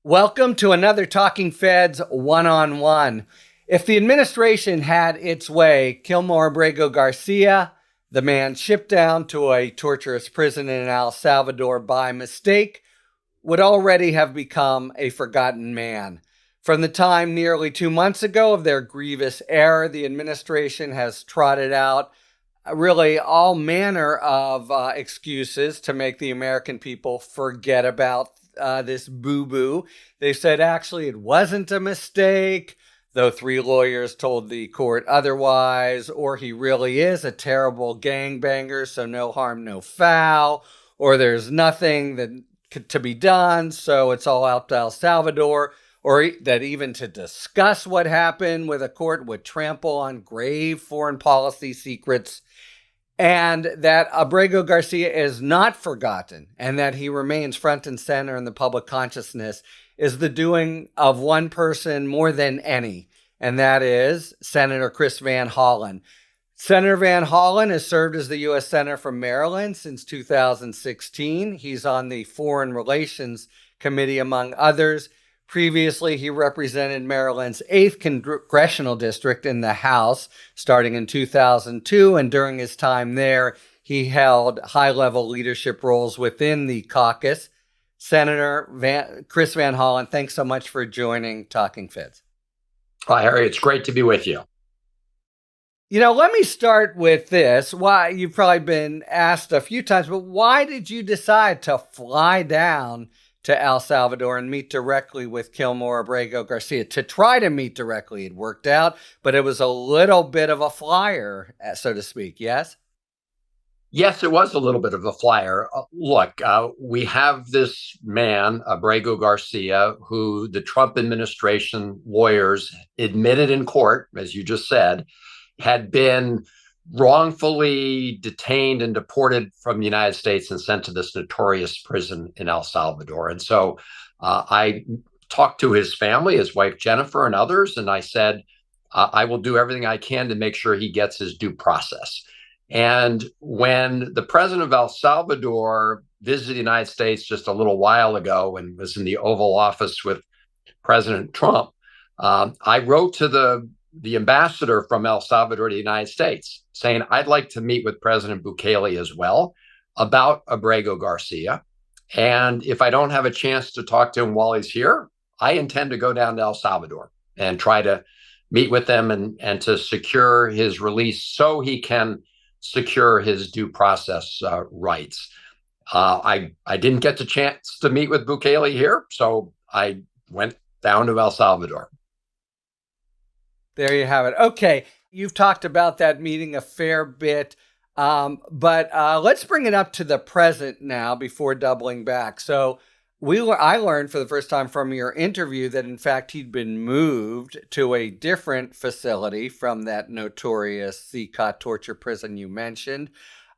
Welcome to another Talking Feds one-on-one. If the administration had its way, Kilmar Abrego-Garcia, the man shipped down to a torturous prison in El Salvador by mistake, would already have become a forgotten man. From the time nearly 2 months ago of their grievous error, the administration has trotted out really all manner of excuses to make the American people forget about this boo-boo. They said actually it wasn't a mistake, though 3 lawyers told the court otherwise, or he really is a terrible gangbanger, so no harm, no foul, or there's nothing to be done, so it's all out to El Salvador, or that even to discuss what happened with a court would trample on grave foreign policy secrets, and that Abrego-Garcia is not forgotten and that he remains front and center in the public consciousness is the doing of one person more than any, and that is Senator Chris Van Hollen. Senator Van Hollen has served as the U.S. Senator from Maryland since 2016. He's on the Foreign Relations Committee, among others. Previously, he represented Maryland's 8th Congressional District in the House, starting in 2002, and during his time there, he held high-level leadership roles within the caucus. Senator Chris Van Hollen, thanks so much for joining Talking Feds. Hi, Harry. It's great to be with you. Let me start with this. Why, you've probably been asked a few times, but why did you decide to fly down to El Salvador and meet directly with Kilmar Abrego-Garcia? To try to meet directly, it worked out, but it was a little bit of a flyer, so to speak, yes? Yes, it was a little bit of a flyer. Look, we have this man, Abrego-Garcia, who the Trump administration lawyers admitted in court, as you just said, had been wrongfully detained and deported from the United States and sent to this notorious prison in El Salvador. And so I talked to his family, his wife, Jennifer, and others, and I said, I will do everything I can to make sure he gets his due process. And when the president of El Salvador visited the United States just a little while ago and was in the Oval Office with President Trump, I wrote to the ambassador from El Salvador to the United States saying, I'd like to meet with President Bukele as well about Abrego-Garcia. And if I don't have a chance to talk to him while he's here, I intend to go down to El Salvador and try to meet with them and to secure his release so he can secure his due process rights. I didn't get the chance to meet with Bukele here, so I went down to El Salvador. There you have it. Okay, you've talked about that meeting a fair bit, but let's bring it up to the present now before doubling back. So I learned for the first time from your interview that, in fact, he'd been moved to a different facility from that notorious SECOT torture prison you mentioned.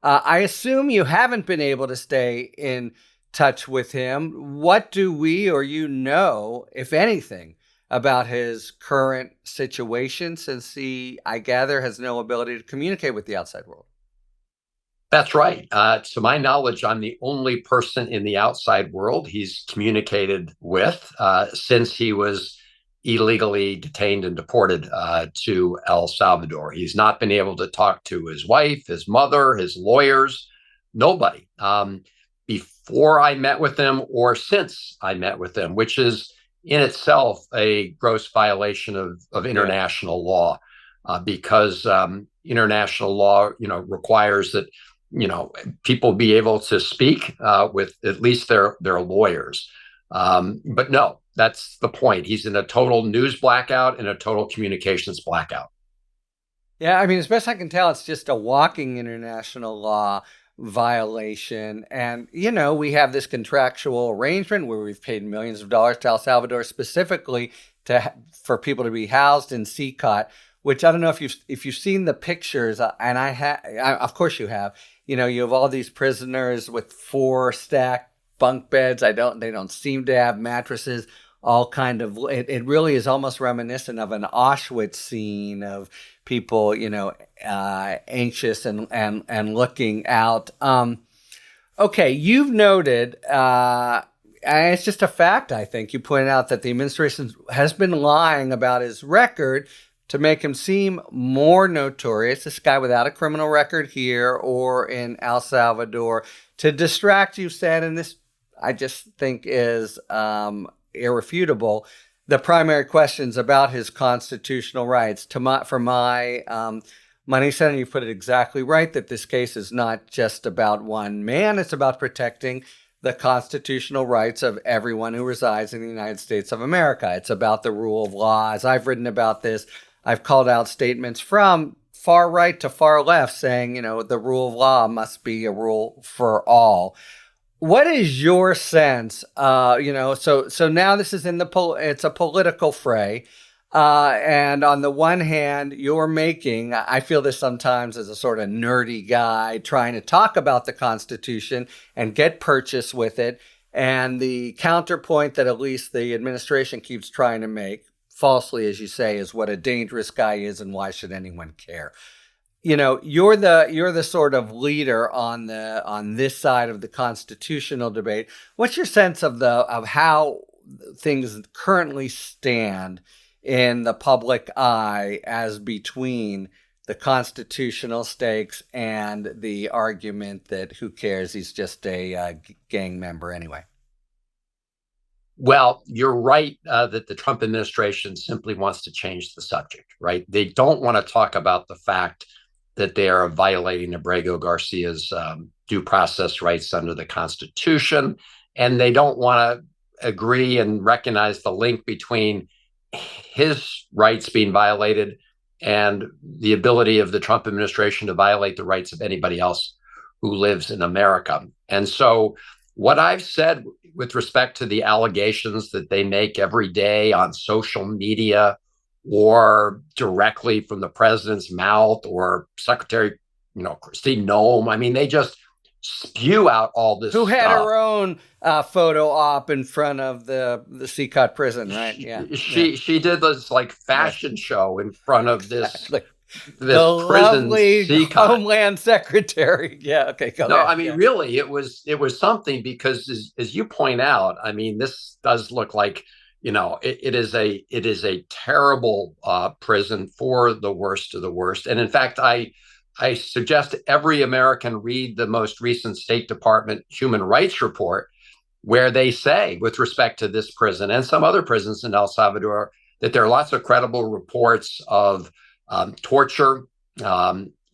I assume you haven't been able to stay in touch with him. What do we or you know, if anything, about his current situation, since he, I gather, has no ability to communicate with the outside world? That's right. To my knowledge, I'm the only person in the outside world he's communicated with since he was illegally detained and deported to El Salvador. He's not been able to talk to his wife, his mother, his lawyers, nobody, before I met with him or since I met with him, which is in itself a gross violation of international law, because international law, requires that, people be able to speak with at least their lawyers. But no, that's the point. He's in a total news blackout and a total communications blackout. Yeah, I mean, as best I can tell, it's just a walking international law violation. And, we have this contractual arrangement where we've paid millions of dollars to El Salvador specifically for people to be housed in SECOT, which I don't know if you've seen the pictures, and of course you have. You have all these prisoners with 4 stacked bunk beds. They don't seem to have mattresses. All kind of, it really is almost reminiscent of an Auschwitz scene of people, anxious and looking out. Okay, you've noted, And it's just a fact, I think. You pointed out that the administration has been lying about his record to make him seem more notorious, this guy without a criminal record here or in El Salvador, to distract you, said, and this I just think is irrefutable, the primary questions about his constitutional rights. For my money, Senator, you put it exactly right, that this case is not just about one man. It's about protecting the constitutional rights of everyone who resides in the United States of America. It's about the rule of law. As I've written about this, I've called out statements from far right to far left saying, the rule of law must be a rule for all. What is your sense? So now this is it's a political fray. And on the one hand, I feel this sometimes as a sort of nerdy guy trying to talk about the Constitution and get purchase with it. And the counterpoint that at least the administration keeps trying to make, falsely, as you say, is what a dangerous guy is and why should anyone care? You're the sort of leader on this side of the constitutional debate. What's your sense of how things currently stand in the public eye as between the constitutional stakes and the argument that who cares, he's just a gang member anyway? Well, you're right that the Trump administration simply wants to change the subject, right? They don't want to talk about the fact that they are violating AbregoGarcia's due process rights under the Constitution, and they don't want to agree and recognize the link between his rights being violated and the ability of the Trump administration to violate the rights of anybody else who lives in America. And so what I've said with respect to the allegations that they make every day on social media or directly from the president's mouth or Secretary, Christine Noem, I mean, they just spew out all this Who had stuff. her own photo op in front of the SECOT prison, right? She did this fashion show in front of this the prison lovely SECOT. Homeland Secretary. Yeah, okay, go No, ahead. I mean, really, it was something because as you point out, I mean, this does look like, it is a terrible prison for the worst of the worst. And in fact, I suggest every American read the most recent State Department Human Rights Report, where they say, with respect to this prison and some other prisons in El Salvador, that there are lots of credible reports of torture,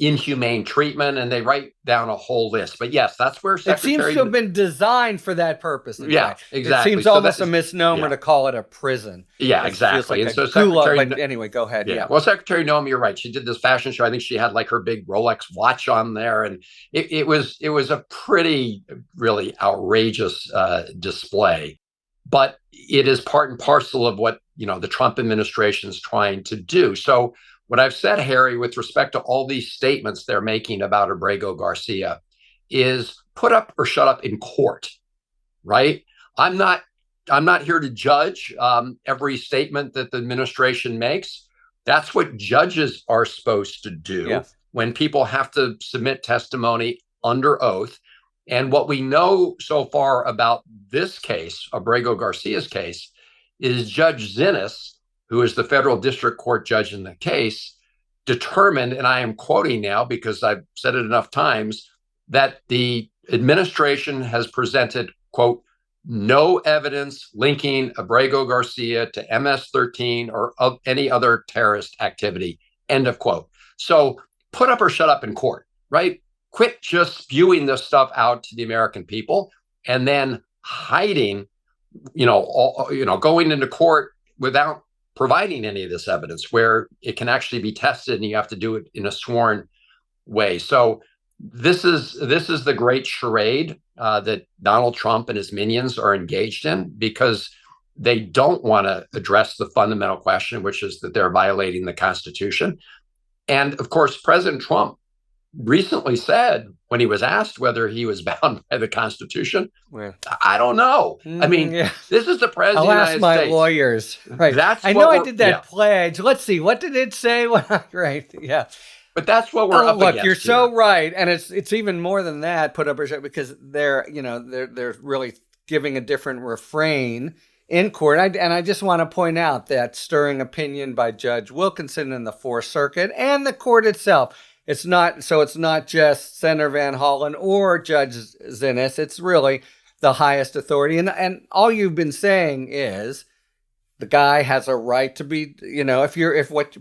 inhumane treatment, and they write down a whole list. But yes, that's where Secretary... It seems to have been designed for that purpose. Exactly. It seems almost a misnomer to call it a prison. Yeah, exactly. And so Secretary... But anyway, go ahead. Yeah. Well, Secretary Noem, you're right. She did this fashion show. I think she had her big Rolex watch on there, and it was a pretty, really outrageous display. But it is part and parcel of what the Trump administration is trying to do. So what I've said, Harry, with respect to all these statements they're making about AbregoGarcia is put up or shut up in court, right? I'm not here to judge every statement that the administration makes. That's what judges are supposed to do when people have to submit testimony under oath. And what we know so far about this case, AbregoGarcia's case, is Judge Zinnes, who is the federal district court judge in the case, determined, and I am quoting now because I've said it enough times, that the administration has presented, quote, no evidence linking AbregoGarcia to MS-13 or of any other terrorist activity, end of quote. So put up or shut up in court, right? Quit just spewing this stuff out to the American people and then hiding, going into court without providing any of this evidence where it can actually be tested and you have to do it in a sworn way. So this is the great charade that Donald Trump and his minions are engaged in because they don't want to address the fundamental question, which is that they're violating the Constitution. And of course, President Trump recently said when he was asked whether he was bound by the Constitution, I don't know. I mean, this is the president of the United States. I'll ask my lawyers. Right. I know I did that pledge. Let's see. What did it say? Right. Yeah. But that's what we're up against. Look, you're so right. And it's even more than that, put up or shut, because they're really giving a different refrain in court. And I just want to point out that stirring opinion by Judge Wilkinson in the Fourth Circuit and the court itself. It's not just Senator Van Hollen or Judge Zinnes. It's really the highest authority. And all you've been saying is the guy has a right to be,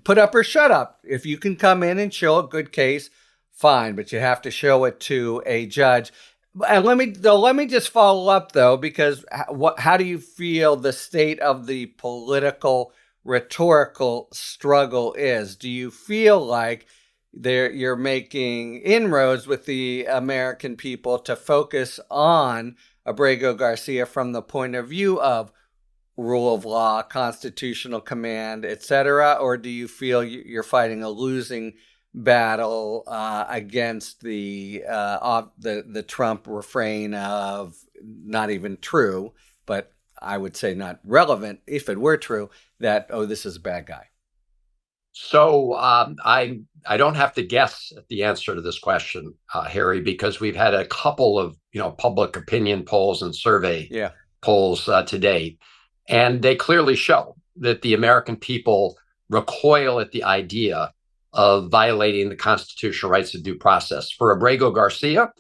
put up or shut up. If you can come in and show a good case, fine, but you have to show it to a judge. And let me just follow up though, because how do you feel the state of the political rhetorical struggle is? Do you feel like you're making inroads with the American people to focus on Abrego-Garcia from the point of view of rule of law, constitutional command, etc., or do you feel you're fighting a losing battle against the Trump refrain of not even true, but I would say not relevant if it were true, that, oh, this is a bad guy? So I don't have to guess at the answer to this question, Harry, because we've had a couple of public opinion polls and survey polls to date, and they clearly show that the American people recoil at the idea of violating the constitutional rights of due process for Abrego-Garcia,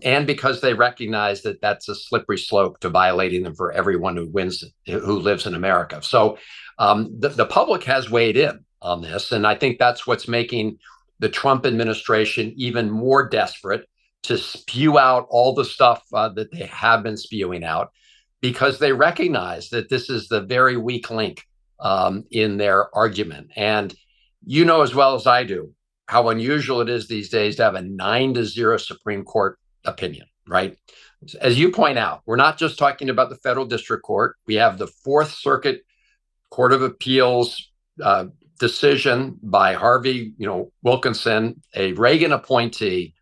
and because they recognize that that's a slippery slope to violating them for everyone who lives in America. So the public has weighed in on this, and I think that's what's making the Trump administration even more desperate to spew out all the stuff that they have been spewing out, because they recognize that this is the very weak link in their argument. And you know as well as I do how unusual it is these days to have a 9-0 Supreme Court opinion, right? As you point out, we're not just talking about the federal district court. We have the Fourth Circuit Court of Appeals decision by Harvey, Wilkinson, a Reagan appointee,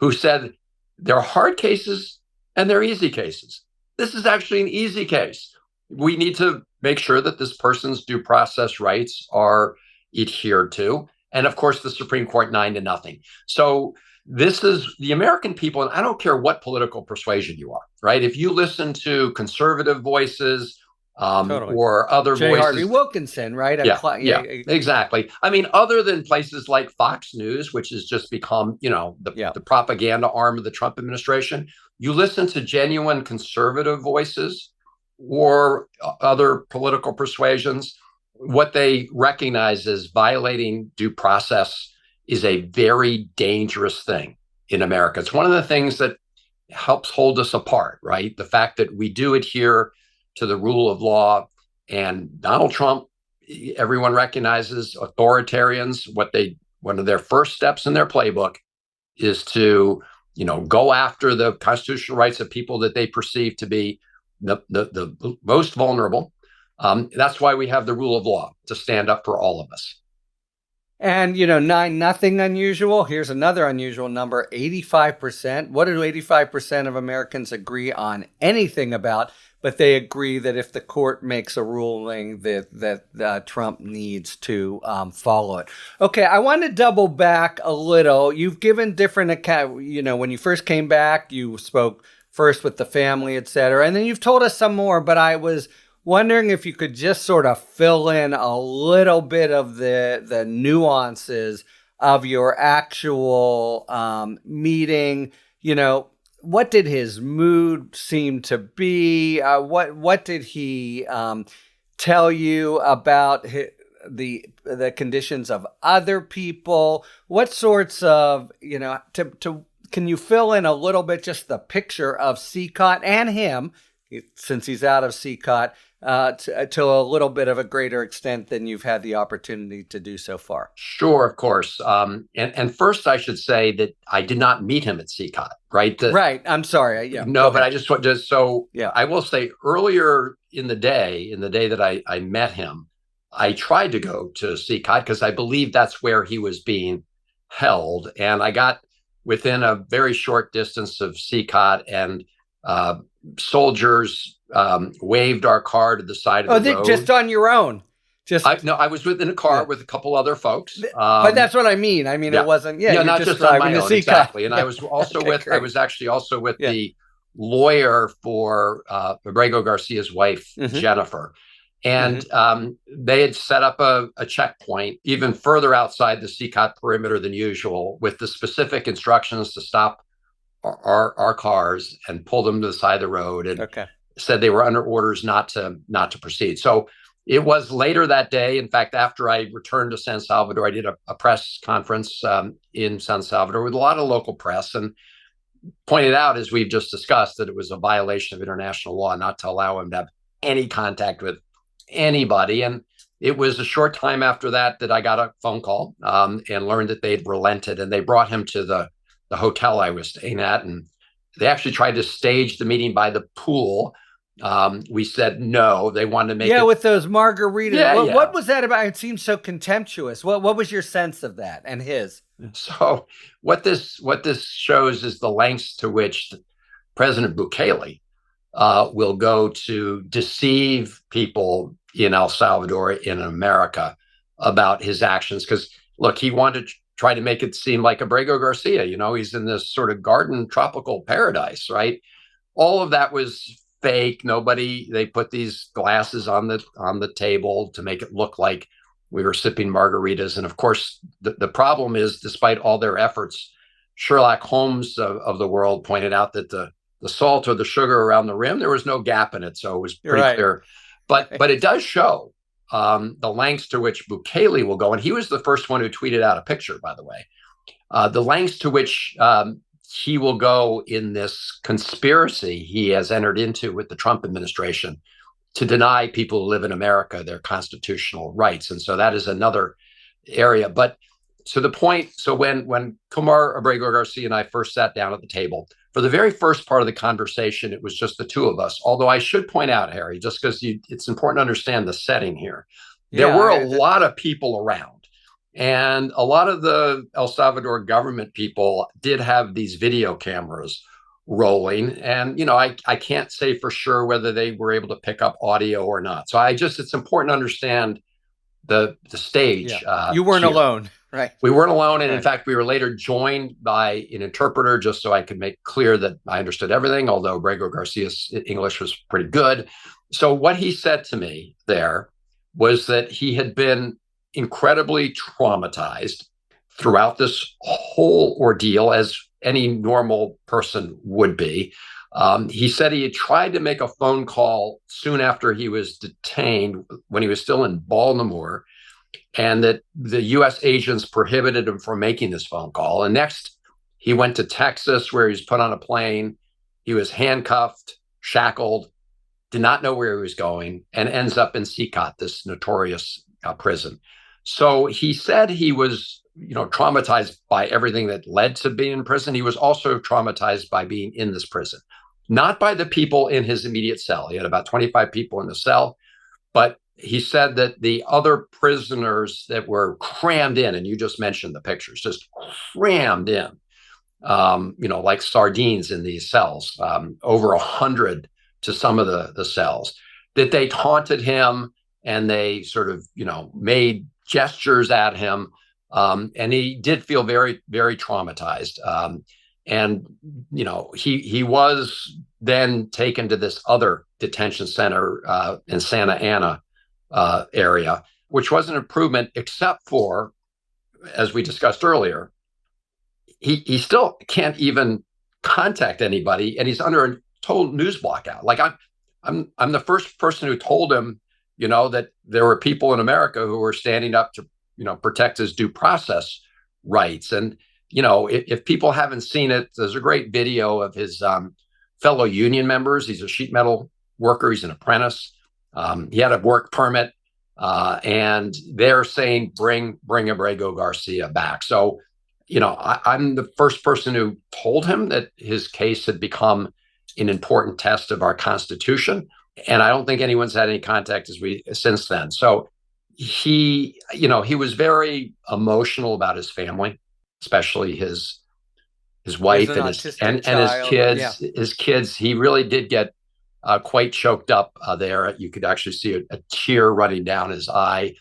who said there are hard cases and there are easy cases. This is actually an easy case. We need to make sure that this person's due process rights are adhered to. And of course, the Supreme Court 9-0. So this is the American people, and I don't care what political persuasion you are, right? If you listen to conservative voices, totally, or other voices. Harvey Wilkinson, right? Yeah, exactly. I mean, other than places like Fox News, which has just become, the propaganda arm of the Trump administration, you listen to genuine conservative voices or other political persuasions, what they recognize as violating due process is a very dangerous thing in America. It's one of the things that helps hold us apart, right? The fact that we do adhere to the rule of law. And Donald Trump, everyone recognizes authoritarians, one of their first steps in their playbook is to, go after the constitutional rights of people that they perceive to be the most vulnerable. That's why we have the rule of law, to stand up for all of us. And, 9-0 unusual. Here's another unusual number, 85%. What do 85% of Americans agree on anything about? But they agree that if the court makes a ruling that Trump needs to follow it. Okay, I want to double back a little. You've given different account. When you first came back, you spoke first with the family, et cetera. And then you've told us some more, but I was wondering if you could just sort of fill in a little bit of the nuances of your actual meeting. What did his mood seem to be? What did he tell you about the conditions of other people? What sorts of, can you fill in a little bit just the picture of SECOT and him, since he's out of SECOT, to a little bit of a greater extent than you've had the opportunity to do so far? Sure, of course. And first, I should say that I did not meet him at SECOT, right? Right. I'm sorry. No, but I I will say earlier in the day that I met him, I tried to go to SECOT because I believe that's where he was being held. And I got within a very short distance of SECOT, and soldiers waved our car to the side of the road. Just on your own? I was within a car with a couple other folks. But that's what I mean. It wasn't. Not just on my own, exactly. And I was also I was actually also with the lawyer for Abrego-Garcia's wife, Jennifer. And they had set up a checkpoint even further outside the SECOT perimeter than usual, with the specific instructions to stop our cars and pull them to the side of the road, and said they were under orders not to proceed. So it was later that day. In fact, after I returned to San Salvador, I did a press conference in San Salvador with a lot of local press, and pointed out, as we've just discussed, that it was a violation of international law not to allow him to have any contact with anybody. And it was a short time after that I got a phone call and learned that they'd relented, and they brought him to the hotel I was staying at. And they actually tried to stage the meeting by the pool. We said no. They wanted to make it with those margaritas. What was that about? It seems so contemptuous. What was your sense of that and his? So what this shows is the lengths to which President Bukele will go to deceive people in El Salvador, in America, about his actions. Because look, he wanted to try to make it seem like Abrego-Garcia. He's in this sort of garden tropical paradise, right? All of that was fake. They put these glasses on the table to make it look like we were sipping margaritas. And of course, the problem is, despite all their efforts, Sherlock Holmes of the world pointed out that the salt or the sugar around the rim, there was no gap in it. So it was pretty clear. But it does show the lengths to which Bukele will go. And he was the first one who tweeted out a picture, by the way. The lengths to which he will go in this conspiracy he has entered into with the Trump administration to deny people who live in America their constitutional rights. And so that is another area. But to the point, so when Kilmar Abrego-Garcia and I first sat down at the table, for the very first part of the conversation, it was just the two of us. Although I should point out, Harry, just because it's important to understand the setting here, there were a lot of people around. And a lot of the El Salvador government people did have these video cameras rolling. And, I can't say for sure whether they were able to pick up audio or not. So it's important to understand the stage. You weren't alone, right? We weren't alone. And in fact, we were later joined by an interpreter, just so I could make clear that I understood everything, although Abrego-Garcia's English was pretty good. So what he said to me there was that he had been incredibly traumatized throughout this whole ordeal, as any normal person would be. He said he had tried to make a phone call soon after he was detained, when he was still in Baltimore, and that the U.S. agents prohibited him from making this phone call. And next, he went to Texas, where he was put on a plane. He was handcuffed, shackled, did not know where he was going, and ends up in SECOT, this notorious prison. So he said he was, traumatized by everything that led to being in prison. He was also traumatized by being in this prison, not by the people in his immediate cell. He had about 25 people in the cell, but he said that the other prisoners that were crammed in, and you just mentioned the pictures, just crammed in, like sardines in these cells, over 100 to some of the cells, that they taunted him and they sort of, made gestures at him. And he did feel very, very traumatized. And, he was then taken to this other detention center in Santa Ana area, which was an improvement, except for, as we discussed earlier, he still can't even contact anybody, and he's under a total news blackout. Like I'm the first person who told him, that there were people in America who were standing up to, protect his due process rights. And, if people haven't seen it, there's a great video of his fellow union members. He's a sheet metal worker. He's an apprentice. He had a work permit, and they're saying, bring Abrego-Garcia back. So, I'm the first person who told him that his case had become an important test of our Constitution. And I don't think anyone's had any contact since then. So he was very emotional about his family, especially his wife and his kids. Yeah. His kids. He really did get quite choked up there. You could actually see a tear running down his eye.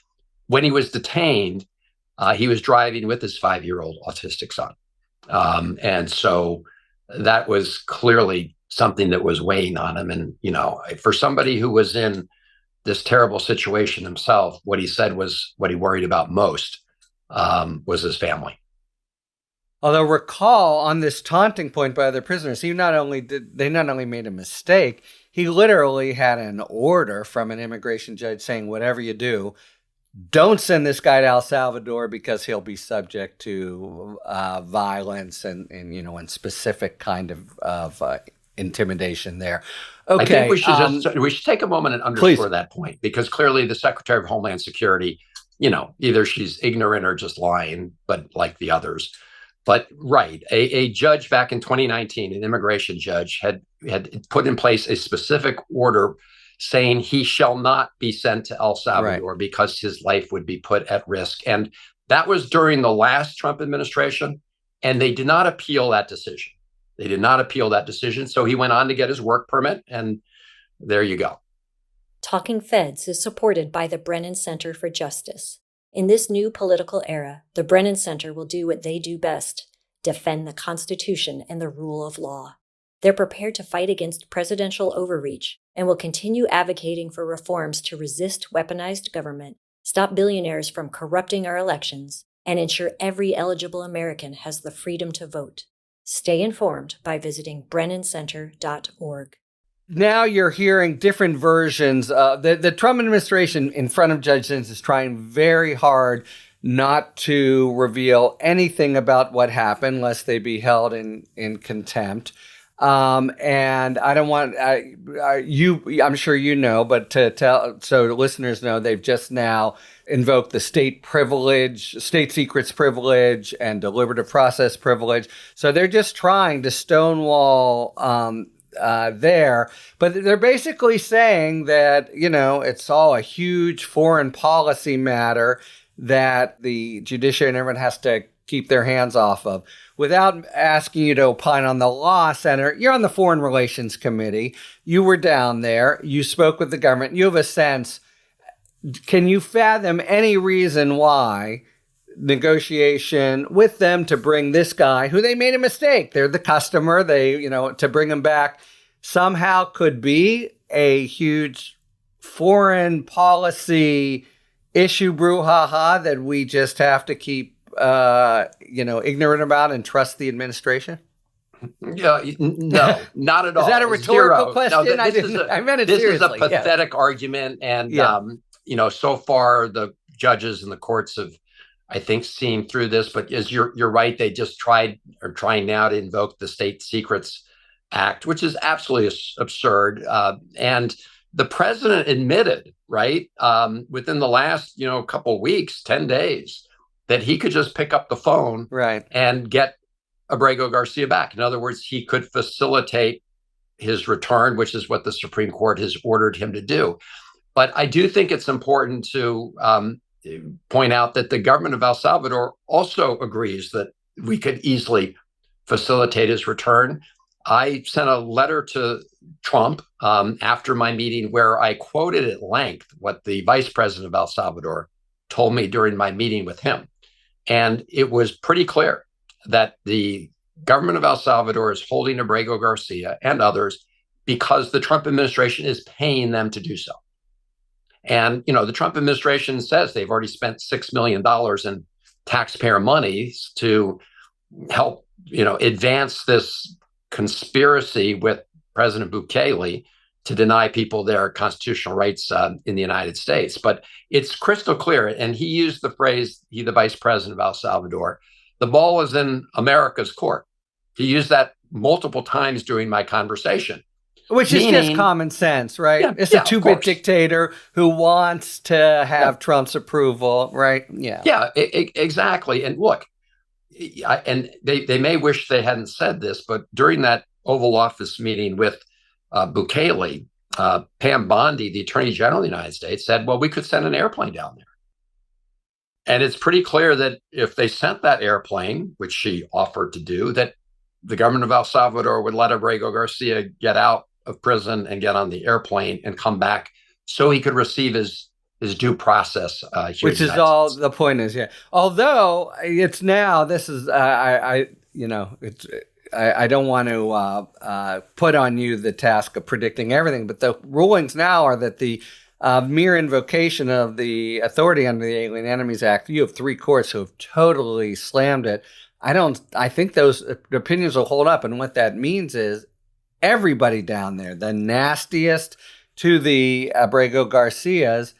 When he was detained, he was driving with his 5-year-old autistic son. And so that was clearly something that was weighing on him. And, for somebody who was in this terrible situation himself, what he said was what he worried about most was his family. Although recall on this taunting point by other prisoners, they not only made a mistake, he literally had an order from an immigration judge saying, whatever you do, don't send this guy to El Salvador because he'll be subject to violence and specific kind of intimidation there. Okay, I think we should take a moment and underscore that point, because clearly the Secretary of Homeland Security, either she's ignorant or just lying, but like the others. But right, a judge back in 2019, an immigration judge, had put in place a specific order saying he shall not be sent to El Salvador because his life would be put at risk. And that was during the last Trump administration, and they did not appeal that decision. So he went on to get his work permit, and there you go. Talking Feds is supported by the Brennan Center for Justice. In this new political era, the Brennan Center will do what they do best: defend the Constitution and the rule of law. They're prepared to fight against presidential overreach and will continue advocating for reforms to resist weaponized government, stop billionaires from corrupting our elections, and ensure every eligible American has the freedom to vote. Stay informed by visiting BrennanCenter.org. Now you're hearing different versions. The Trump administration in front of Judge Sins is trying very hard not to reveal anything about what happened, lest they be held in contempt. And I don't want I'm sure you know, but to tell so the listeners know, they've just now invoked the state secrets privilege and deliberative process privilege. So they're just trying to stonewall there, but they're basically saying that, it's all a huge foreign policy matter that the judiciary and everyone has to keep their hands off of. Without asking you to opine on the law, Senator, you're on the Foreign Relations Committee. You were down there. You spoke with the government. You have a sense. Can you fathom any reason why negotiation with them to bring this guy, who they made a mistake, they're the customer, to bring him back, somehow could be a huge foreign policy issue brouhaha that we just have to keep ignorant about and trust the administration? Yeah, no, not at all. Is that a rhetorical question? No, I meant it this seriously. This is a pathetic argument. And, so far the judges and the courts have, I think, seen through this. But as you're right, they just trying now to invoke the State Secrets Act, which is absolutely absurd. And the president admitted, within the last, couple of weeks, 10 days, that he could just pick up the phone and get Abrego-Garcia back. In other words, he could facilitate his return, which is what the Supreme Court has ordered him to do. But I do think it's important to point out that the government of El Salvador also agrees that we could easily facilitate his return. I sent a letter to Trump after my meeting where I quoted at length what the vice president of El Salvador told me during my meeting with him. And it was pretty clear that the government of El Salvador is holding Abrego-Garcia and others because the Trump administration is paying them to do so. And, the Trump administration says they've already spent $6 million in taxpayer money to help, advance this conspiracy with President Bukele to deny people their constitutional rights in the United States. But it's crystal clear. And he used the phrase, the vice president of El Salvador, the ball is in America's court. He used that multiple times during my conversation. Which is just common sense, right? Yeah, it's a two-bit dictator who wants to have Trump's approval, right? Yeah. Yeah, exactly. And look, they may wish they hadn't said this, but during that Oval Office meeting with Bukele, Pam Bondi, the Attorney General of the United States, said, well, we could send an airplane down there. And it's pretty clear that if they sent that airplane, which she offered to do, that the government of El Salvador would let Abrego-Garcia get out of prison and get on the airplane and come back so he could receive his due process. Which is all States. The point is, yeah. Although it's now, this is, it's I don't want to put on you the task of predicting everything, but the rulings now are that the mere invocation of the authority under the Alien Enemies Act, you have 3 courts who have totally slammed it. I think those opinions will hold up. And what that means is everybody down there, the nastiest to the Abrego-Garcias,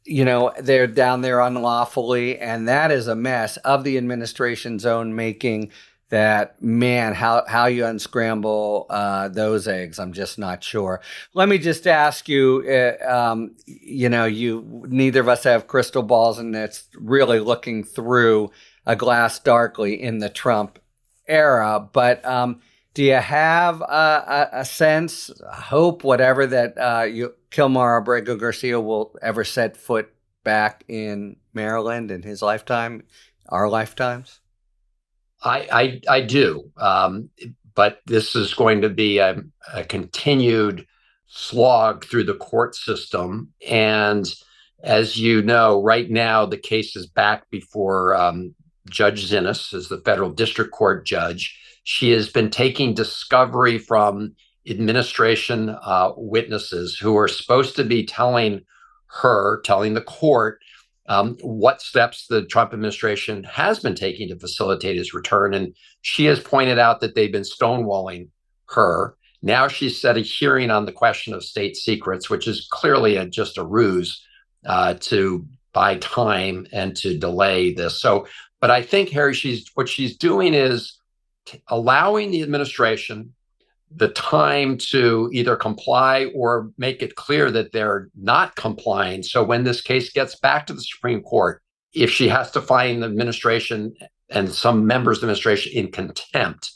they're down there unlawfully, and that is a mess of the administration's own making. That, man, how you unscramble those eggs, I'm just not sure. Let me just ask you, neither of us have crystal balls, and it's really looking through a glass darkly in the Trump era. But do you have a sense, a hope, whatever, that Kilmar Abrego-Garcia will ever set foot back in Maryland in his lifetime, our lifetimes? I do, but this is going to be a continued slog through the court system. And as you know, right now, the case is back before Judge Zinnes, as the federal district court judge. She has been taking discovery from administration witnesses who are supposed to be telling the court, what steps the Trump administration has been taking to facilitate his return. And she has pointed out that they've been stonewalling her. Now she's set a hearing on the question of state secrets, which is clearly just a ruse to buy time and to delay this. But I think, Harry, what she's doing is allowing the administration the time to either comply or make it clear that they're not complying. So when this case gets back to the Supreme Court, if she has to find the administration and some members of the administration in contempt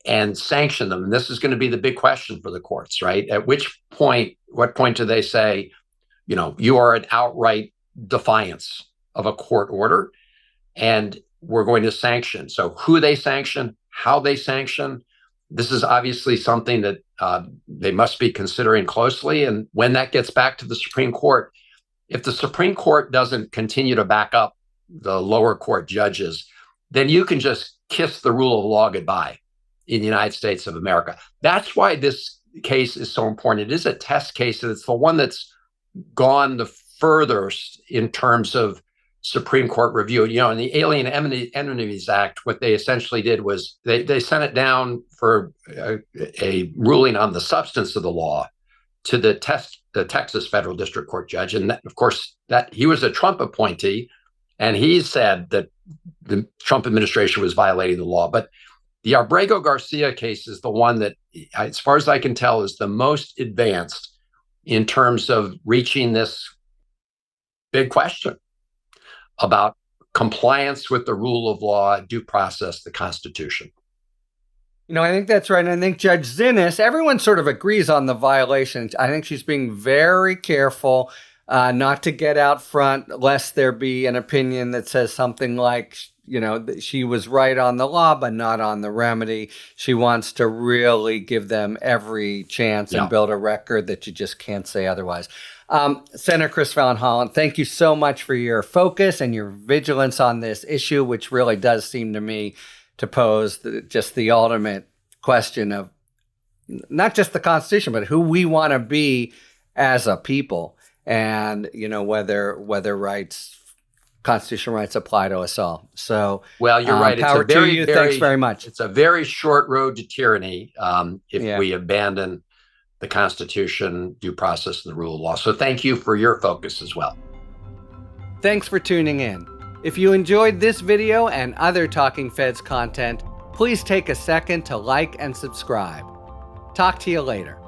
and sanction them, and this is going to be the big question for the courts, right? At what point do they say, you are an outright defiance of a court order, and we're going to sanction. So who they sanction, how they sanction, this is obviously something that they must be considering closely. And when that gets back to the Supreme Court, if the Supreme Court doesn't continue to back up the lower court judges, then you can just kiss the rule of law goodbye in the United States of America. That's why this case is so important. It is a test case, and it's the one that's gone the furthest in terms of Supreme Court review. In the Alien Enemies Act, what they essentially did was they sent it down for a ruling on the substance of the law to the Texas federal district court judge. And that, of course, that he was a Trump appointee, and he said that the Trump administration was violating the law. But the Abrego-Garcia case is the one that, as far as I can tell, is the most advanced in terms of reaching this big question about compliance with the rule of law, due process, the Constitution. I think that's right. And I think Judge Zinnes, everyone sort of agrees on the violations. I think she's being very careful not to get out front, lest there be an opinion that says something like, that she was right on the law, but not on the remedy. She wants to really give them every chance and build a record that you just can't say otherwise. Senator Christopher Hollen, thank you so much for your focus and your vigilance on this issue, which really does seem to me to pose just the ultimate question of not just the Constitution, but who we want to be as a people, and whether constitutional rights apply to us all. So, well, you're right. Power to you. Thanks very much. It's a very short road to tyranny if we abandon the Constitution, due process, and the rule of law. So thank you for your focus as well. Thanks for tuning in. If you enjoyed this video and other Talking Feds content, please take a second to like and subscribe. Talk to you later.